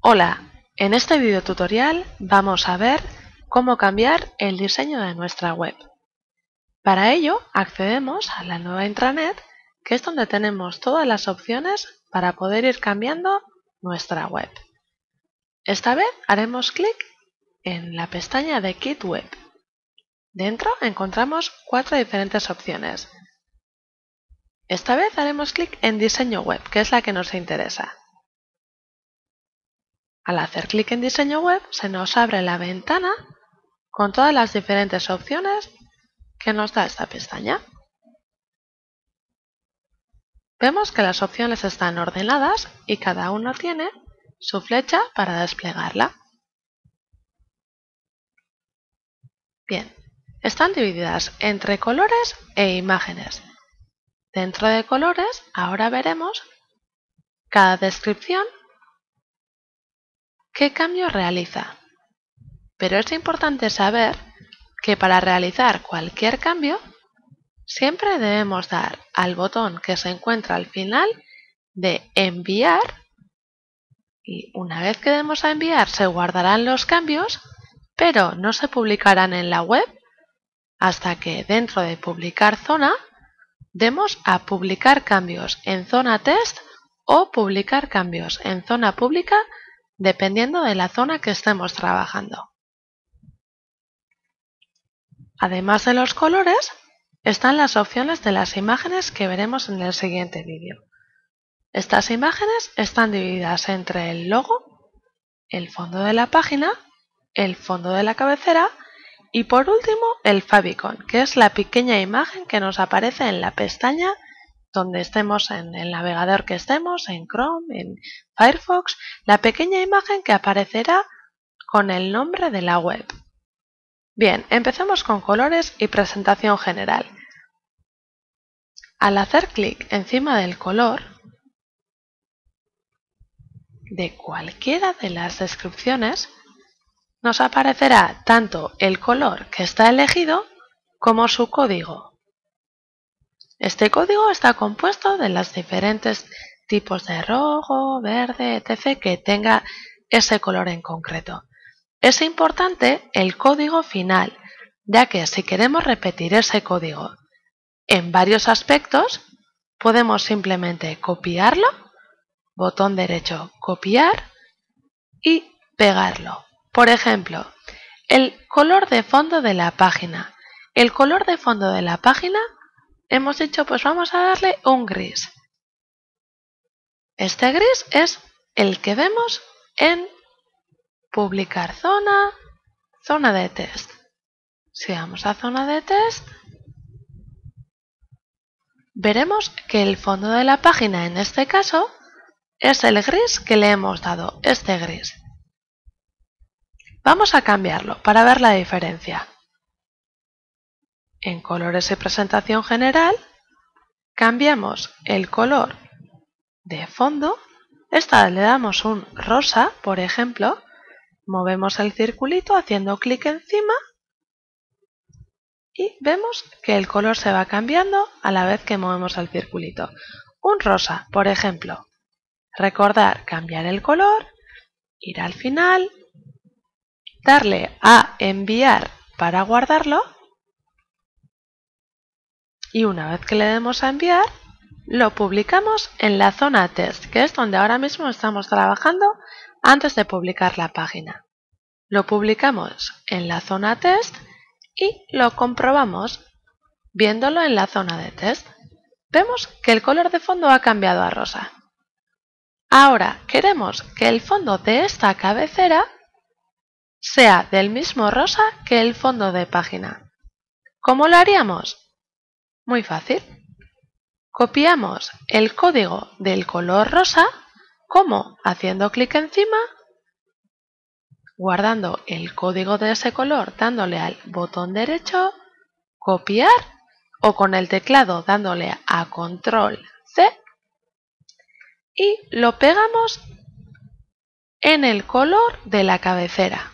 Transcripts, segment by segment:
Hola, en este video tutorial vamos a ver cómo cambiar el diseño de nuestra web. Para ello accedemos a la nueva intranet, que es donde tenemos todas las opciones para poder ir cambiando nuestra web. Esta vez haremos clic en la pestaña de Kit Web. Dentro encontramos 4 diferentes opciones. Esta vez haremos clic en Diseño Web, que es la que nos interesa. Al hacer clic en Diseño Web se nos abre la ventana con todas las diferentes opciones que nos da esta pestaña. Vemos que las opciones están ordenadas y cada una tiene su flecha para desplegarla. Bien, están divididas entre colores e imágenes. Dentro de colores ahora veremos cada descripción qué cambio realiza. Pero es importante saber que para realizar cualquier cambio siempre debemos dar al botón que se encuentra al final de enviar y una vez que demos a enviar se guardarán los cambios, pero no se publicarán en la web hasta que dentro de publicar zona demos a publicar cambios en zona test o publicar cambios en zona pública dependiendo de la zona que estemos trabajando. Además de los colores, están las opciones de las imágenes que veremos en el siguiente vídeo. Estas imágenes están divididas entre el logo, el fondo de la página, el fondo de la cabecera y por último el favicon, que es la pequeña imagen que nos aparece en la pestaña donde estemos, en el navegador que estemos, en Chrome, en Firefox, la pequeña imagen que aparecerá con el nombre de la web. Bien, empecemos con colores y presentación general. Al hacer clic encima del color de cualquiera de las descripciones, nos aparecerá tanto el color que está elegido como su código. Este código está compuesto de los diferentes tipos de rojo, verde, etc. que tenga ese color en concreto. Es importante el código final, ya que si queremos repetir ese código en varios aspectos, podemos simplemente copiarlo, botón derecho copiar y pegarlo. Por ejemplo, el color de fondo de la página. El color de fondo de la página hemos dicho, pues vamos a darle un gris. Este gris es el que vemos en publicar zona, zona de test. Si vamos a zona de test, veremos que el fondo de la página en este caso es el gris que le hemos dado, este gris. Vamos a cambiarlo para ver la diferencia. En colores y presentación general, cambiamos el color de fondo. Esta le damos un rosa, por ejemplo. Movemos el circulito haciendo clic encima y vemos que el color se va cambiando a la vez que movemos el circulito. Un rosa, por ejemplo. Recordar cambiar el color, ir al final, darle a enviar para guardarlo y una vez que le demos a enviar, lo publicamos en la zona test, que es donde ahora mismo estamos trabajando antes de publicar la página. Lo publicamos en la zona test y lo comprobamos viéndolo en la zona de test. Vemos que el color de fondo ha cambiado a rosa. Ahora queremos que el fondo de esta cabecera sea del mismo rosa que el fondo de página. ¿Cómo lo haríamos? Muy fácil. Copiamos el código del color rosa, como haciendo clic encima, guardando el código de ese color dándole al botón derecho, copiar o con el teclado dándole a control C y lo pegamos en el color de la cabecera.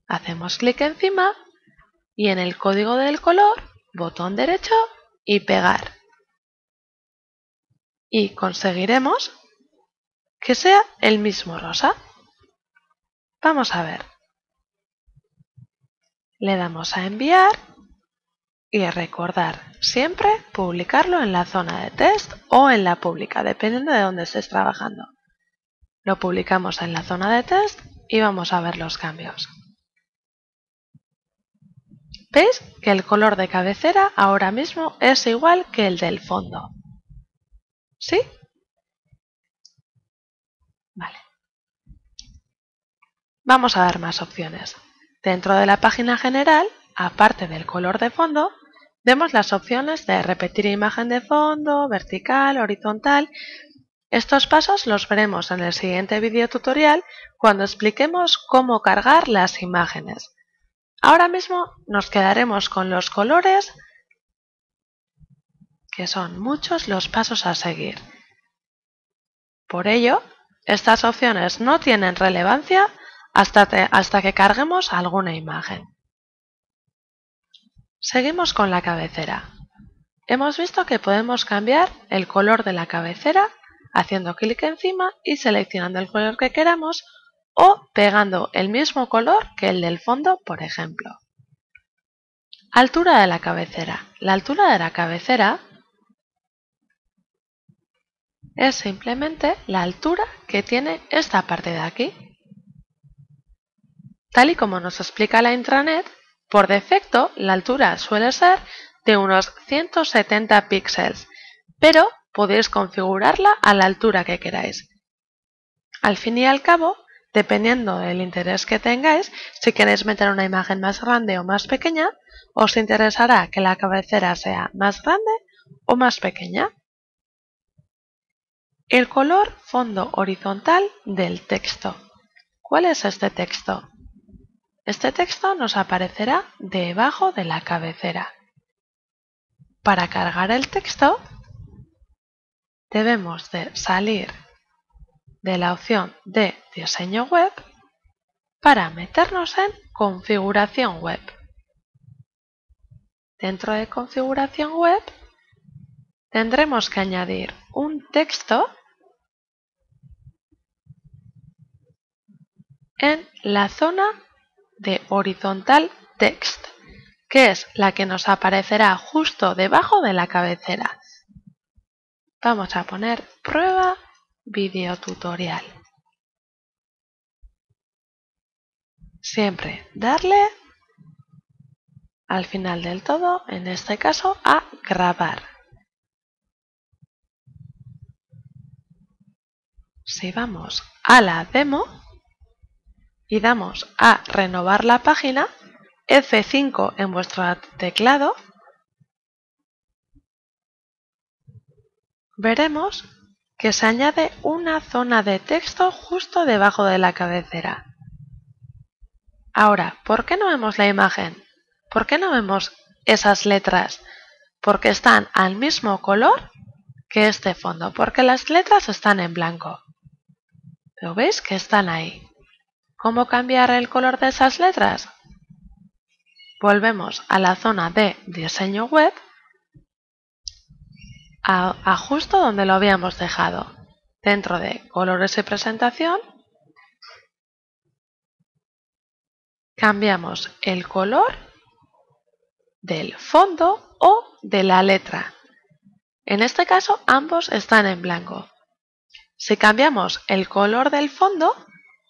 Hacemos clic encima y en el código del color, botón derecho y pegar. Y conseguiremos que sea el mismo rosa. Vamos a ver. Le damos a enviar y recordar siempre publicarlo en la zona de test o en la pública, dependiendo de dónde estés trabajando. Lo publicamos en la zona de test y vamos a ver los cambios. ¿Veis que el color de cabecera ahora mismo es igual que el del fondo? ¿Sí? Vale. Vamos a ver más opciones. Dentro de la página general, aparte del color de fondo, vemos las opciones de repetir imagen de fondo, vertical, horizontal. Estos pasos los veremos en el siguiente vídeo tutorial cuando expliquemos cómo cargar las imágenes. Ahora mismo nos quedaremos con los colores, que son muchos los pasos a seguir. Por ello, estas opciones no tienen relevancia hasta que carguemos alguna imagen. Seguimos con la cabecera. Hemos visto que podemos cambiar el color de la cabecera haciendo clic encima y seleccionando el color que queramos o pegando el mismo color que el del fondo, por ejemplo. Altura de la cabecera. La altura de la cabecera es simplemente la altura que tiene esta parte de aquí. Tal y como nos explica la intranet, por defecto la altura suele ser de unos 170 píxeles, pero podéis configurarla a la altura que queráis. Al fin y al cabo, dependiendo del interés que tengáis, si queréis meter una imagen más grande o más pequeña, os interesará que la cabecera sea más grande o más pequeña. El color fondo horizontal del texto. ¿Cuál es este texto? Este texto nos aparecerá debajo de la cabecera. Para cargar el texto, debemos de salir de la opción de diseño web para meternos en configuración web. Dentro de configuración web tendremos que añadir un texto en la zona de horizontal text, que es la que nos aparecerá justo debajo de la cabecera. Vamos a poner prueba video tutorial. Siempre darle al final del todo, en este caso, a grabar. Si vamos a la demo y damos a renovar la página, F5 en vuestro teclado, veremos que se añade una zona de texto justo debajo de la cabecera. Ahora, ¿por qué no vemos la imagen? ¿Por qué no vemos esas letras? Porque están al mismo color que este fondo, porque las letras están en blanco. ¿Pero veis que están ahí? ¿Cómo cambiar el color de esas letras? Volvemos a la zona de diseño web, a justo donde lo habíamos dejado. Dentro de colores y presentación, cambiamos el color del fondo o de la letra. En este caso, ambos están en blanco. Si cambiamos el color del fondo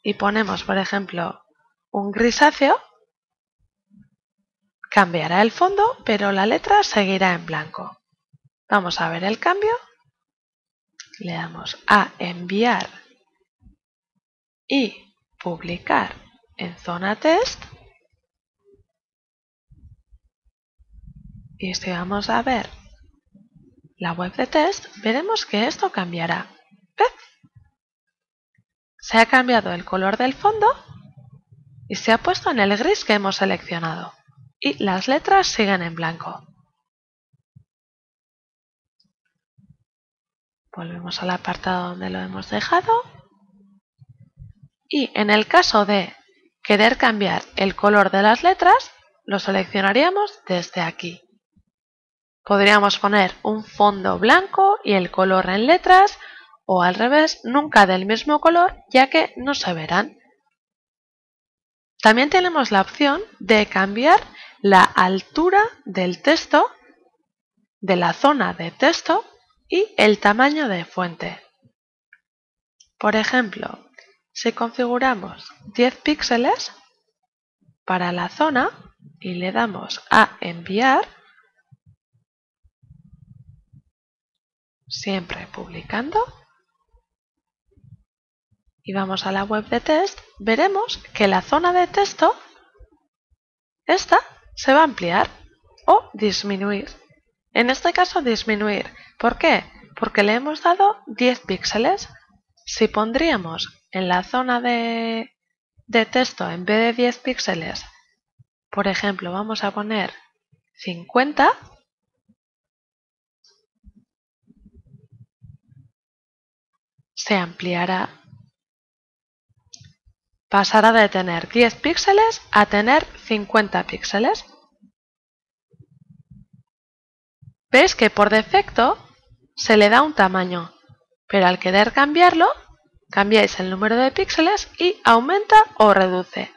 y ponemos, por ejemplo, un grisáceo, cambiará el fondo, pero la letra seguirá en blanco. Vamos a ver el cambio. Le damos a enviar y publicar en zona test. Y si vamos a ver la web de test, veremos que esto cambiará. ¿Ves? Se ha cambiado el color del fondo y se ha puesto en el gris que hemos seleccionado. Y las letras siguen en blanco. Volvemos al apartado donde lo hemos dejado. Y en el caso de querer cambiar el color de las letras, lo seleccionaríamos desde aquí. Podríamos poner un fondo blanco y el color en letras, o al revés, nunca del mismo color, ya que no se verán. También tenemos la opción de cambiar la altura del texto, de la zona de texto y el tamaño de fuente. Por ejemplo, si configuramos 10 píxeles para la zona y le damos a enviar, siempre publicando, y vamos a la web de test, veremos que la zona de texto, esta, se va a ampliar o disminuir. En este caso disminuir. ¿Por qué? Porque le hemos dado 10 píxeles. Si pondríamos en la zona de texto, en vez de 10 píxeles, por ejemplo, vamos a poner 50, se ampliará. Pasará de tener 10 píxeles a tener 50 píxeles. ¿Ves que por defecto se le da un tamaño? Pero al querer cambiarlo, cambiáis el número de píxeles y aumenta o reduce.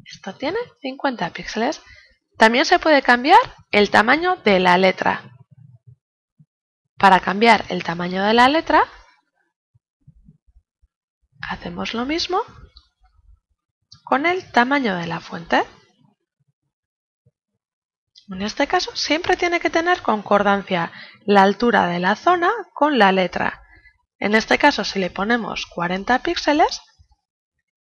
Esto tiene 50 píxeles. También se puede cambiar el tamaño de la letra. Para cambiar el tamaño de la letra, hacemos lo mismo con el tamaño de la fuente. En este caso siempre tiene que tener concordancia la altura de la zona con la letra. En este caso, si le ponemos 40 píxeles,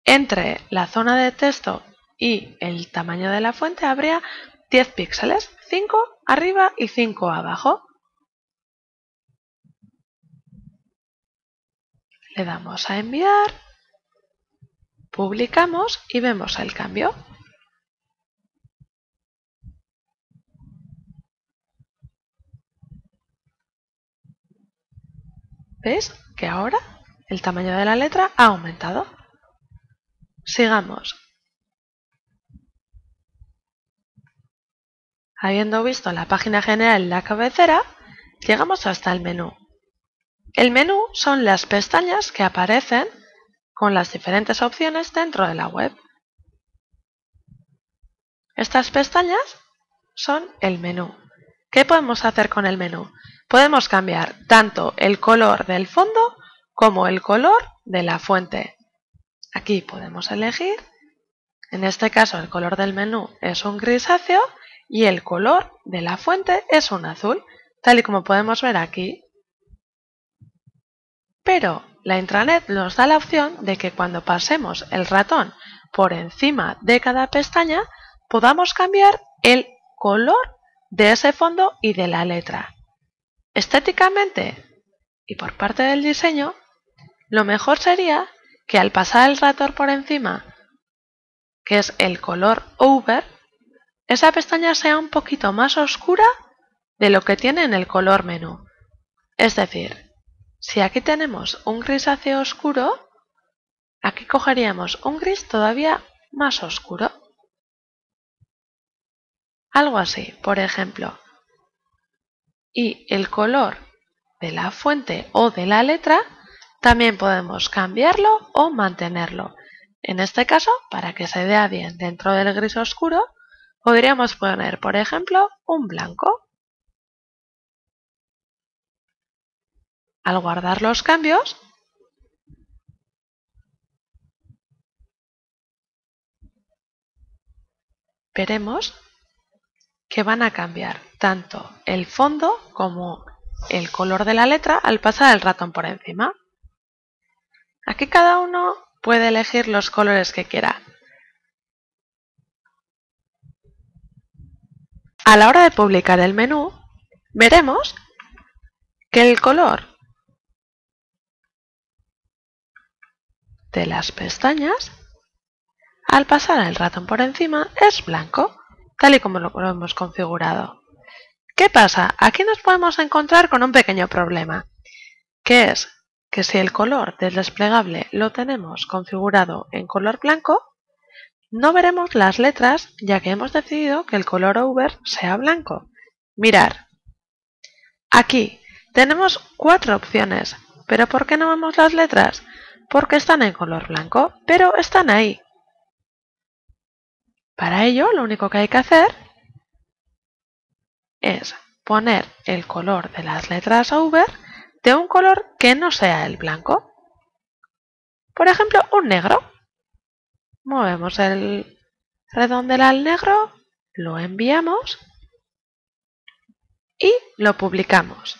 entre la zona de texto y el tamaño de la fuente habría 10 píxeles, 5 arriba y 5 abajo. Le damos a enviar, publicamos y vemos el cambio. ¿Veis que ahora el tamaño de la letra ha aumentado? Sigamos. Habiendo visto la página general y la cabecera, llegamos hasta el menú. El menú son las pestañas que aparecen con las diferentes opciones dentro de la web. Estas pestañas son el menú. ¿Qué podemos hacer con el menú? Podemos cambiar tanto el color del fondo como el color de la fuente. Aquí podemos elegir, en este caso el color del menú es un grisáceo y el color de la fuente es un azul, tal y como podemos ver aquí. Pero la intranet nos da la opción de que cuando pasemos el ratón por encima de cada pestaña podamos cambiar el color de ese fondo y de la letra. Estéticamente y por parte del diseño, lo mejor sería que al pasar el ratón por encima, que es el color over, esa pestaña sea un poquito más oscura de lo que tiene en el color menú. Es decir, si aquí tenemos un grisáceo oscuro, aquí cogeríamos un gris todavía más oscuro. Algo así, por ejemplo. Y el color de la fuente o de la letra también podemos cambiarlo o mantenerlo. En este caso, para que se vea bien dentro del gris oscuro, podríamos poner, por ejemplo, un blanco. Al guardar los cambios, veremos que van a cambiar tanto el fondo como el color de la letra al pasar el ratón por encima. Aquí cada uno puede elegir los colores que quiera. A la hora de publicar el menú, veremos que el color de las pestañas, al pasar el ratón por encima, es blanco, tal y como lo hemos configurado. ¿Qué pasa? Aquí nos podemos encontrar con un pequeño problema, que es que si el color del desplegable lo tenemos configurado en color blanco, no veremos las letras, ya que hemos decidido que el color over sea blanco. Mirar, aquí tenemos 4 opciones, pero ¿por qué no vemos las letras? Porque están en color blanco, pero están ahí. Para ello, lo único que hay que hacer es poner el color de las letras over de un color que no sea el blanco. Por ejemplo, un negro. Movemos el redondel al negro, lo enviamos y lo publicamos.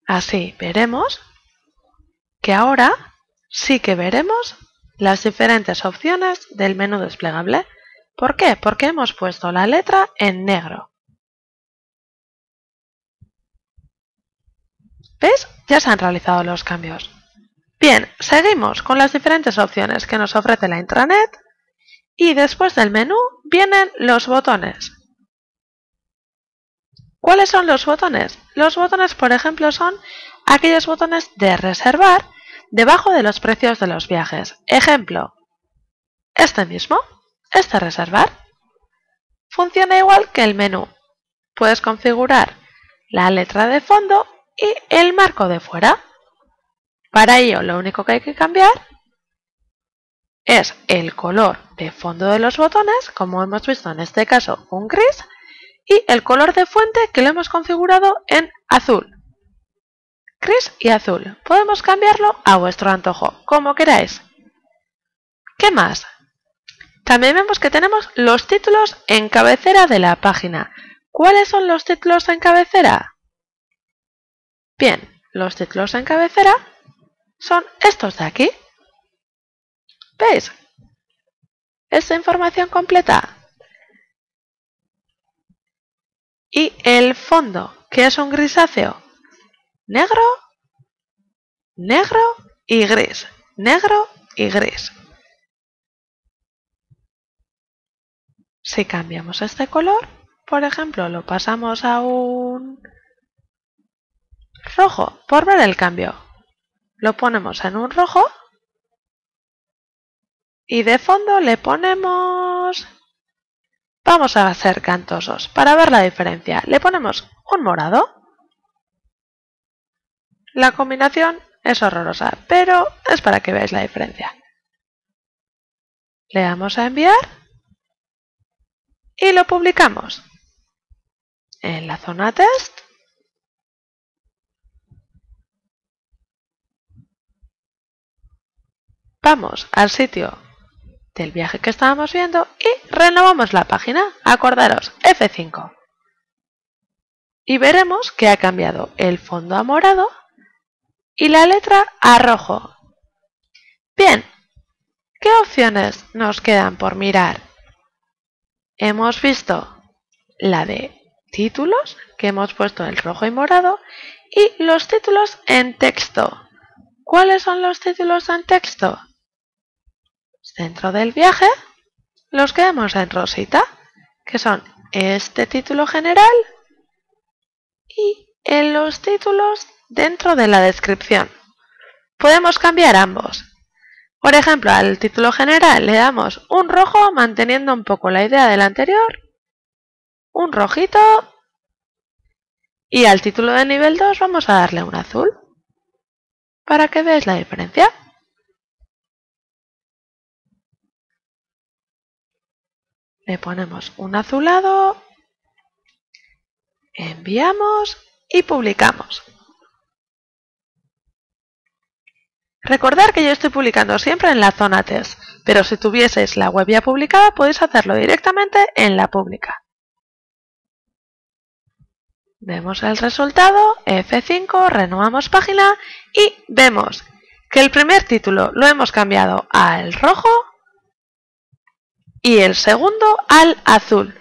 Así veremos que ahora sí que veremos las diferentes opciones del menú desplegable. ¿Por qué? Porque hemos puesto la letra en negro. ¿Ves? Ya se han realizado los cambios. Bien, seguimos con las diferentes opciones que nos ofrece la intranet y después del menú vienen los botones. ¿Cuáles son los botones? Los botones, por ejemplo, son aquellos botones de reservar debajo de los precios de los viajes. Ejemplo, este mismo, este reservar. Funciona igual que el menú. Puedes configurar la letra de fondo y el marco de fuera. Para ello, lo único que hay que cambiar es el color de fondo de los botones, como hemos visto en este caso un gris, y el color de fuente que lo hemos configurado en azul. Gris y azul. Podemos cambiarlo a vuestro antojo, como queráis. ¿Qué más? También vemos que tenemos los títulos en cabecera de la página. ¿Cuáles son los títulos en cabecera? Bien, los títulos en cabecera son estos de aquí. ¿Veis? Esta información completa. Y el fondo, que es un grisáceo, negro, negro y gris. Negro y gris. Si cambiamos este color, por ejemplo, lo pasamos a un rojo, por ver el cambio. Lo ponemos en un rojo y de fondo le ponemos... Vamos a ser cantosos para ver la diferencia. Le ponemos un morado. La combinación es horrorosa, pero es para que veáis la diferencia. Le damos a enviar y lo publicamos. En la zona test vamos al sitio del viaje que estábamos viendo y renovamos la página. Acordaros, F5. Y veremos que ha cambiado el fondo a morado y la letra a rojo. Bien, ¿qué opciones nos quedan por mirar? Hemos visto la de títulos, que hemos puesto el rojo y morado, y los títulos en texto. ¿Cuáles son los títulos en texto? Dentro del viaje los que vemos en rosita, que son este título general y en los títulos dentro de la descripción. Podemos cambiar ambos. Por ejemplo, al título general le damos un rojo, manteniendo un poco la idea del anterior, un rojito, y al título de nivel 2 vamos a darle un azul, para que veáis la diferencia. Le ponemos un azulado, enviamos y publicamos. Recordad que yo estoy publicando siempre en la zona test, pero si tuvieseis la web ya publicada podéis hacerlo directamente en la pública. Vemos el resultado, F5, renovamos página y vemos que el primer título lo hemos cambiado al rojo y el segundo al azul.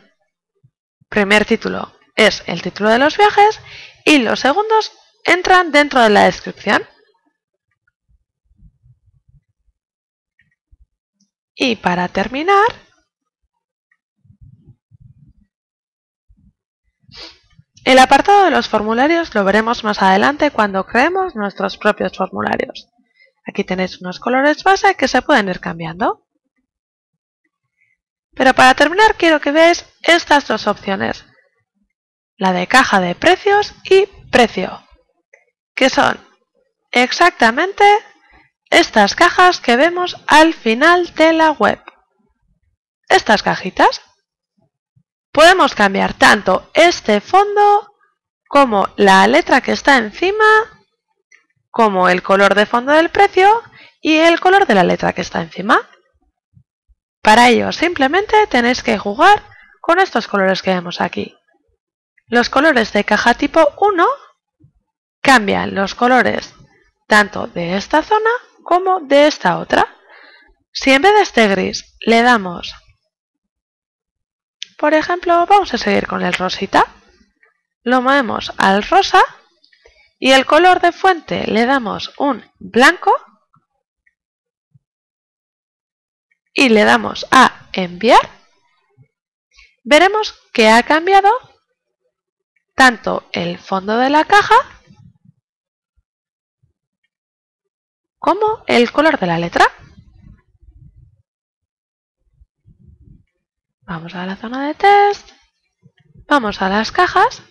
Primer título es el título de los viajes y los segundos entran dentro de la descripción. Y para terminar, el apartado de los formularios lo veremos más adelante cuando creemos nuestros propios formularios. Aquí tenéis unos colores base que se pueden ir cambiando. Pero para terminar quiero que veáis estas dos opciones. La de caja de precios y precio, que son exactamente estas cajas que vemos al final de la web. Estas cajitas. Podemos cambiar tanto este fondo como la letra que está encima, como el color de fondo del precio y el color de la letra que está encima. Para ello simplemente tenéis que jugar con estos colores que vemos aquí. Los colores de caja tipo 1 cambian los colores tanto de esta zona como de esta otra. Si en vez de este gris le damos, por ejemplo, vamos a seguir con el rosita, lo movemos al rosa y el color de fuente le damos un blanco y le damos a enviar, veremos que ha cambiado tanto el fondo de la caja como el color de la letra. Vamos a la zona de test, vamos a las cajas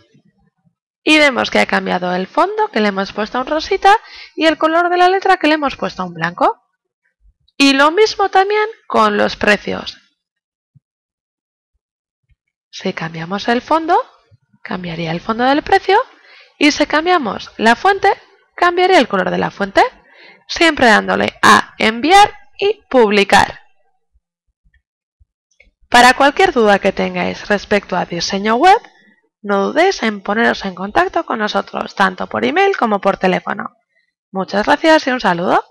y vemos que ha cambiado el fondo, que le hemos puesto un rosita, y el color de la letra, que le hemos puesto un blanco. Y lo mismo también con los precios. Si cambiamos el fondo, cambiaría el fondo del precio, y si cambiamos la fuente, cambiaría el color de la fuente, siempre dándole a enviar y publicar. Para cualquier duda que tengáis respecto a diseño web, no dudéis en poneros en contacto con nosotros, tanto por email como por teléfono. Muchas gracias y un saludo.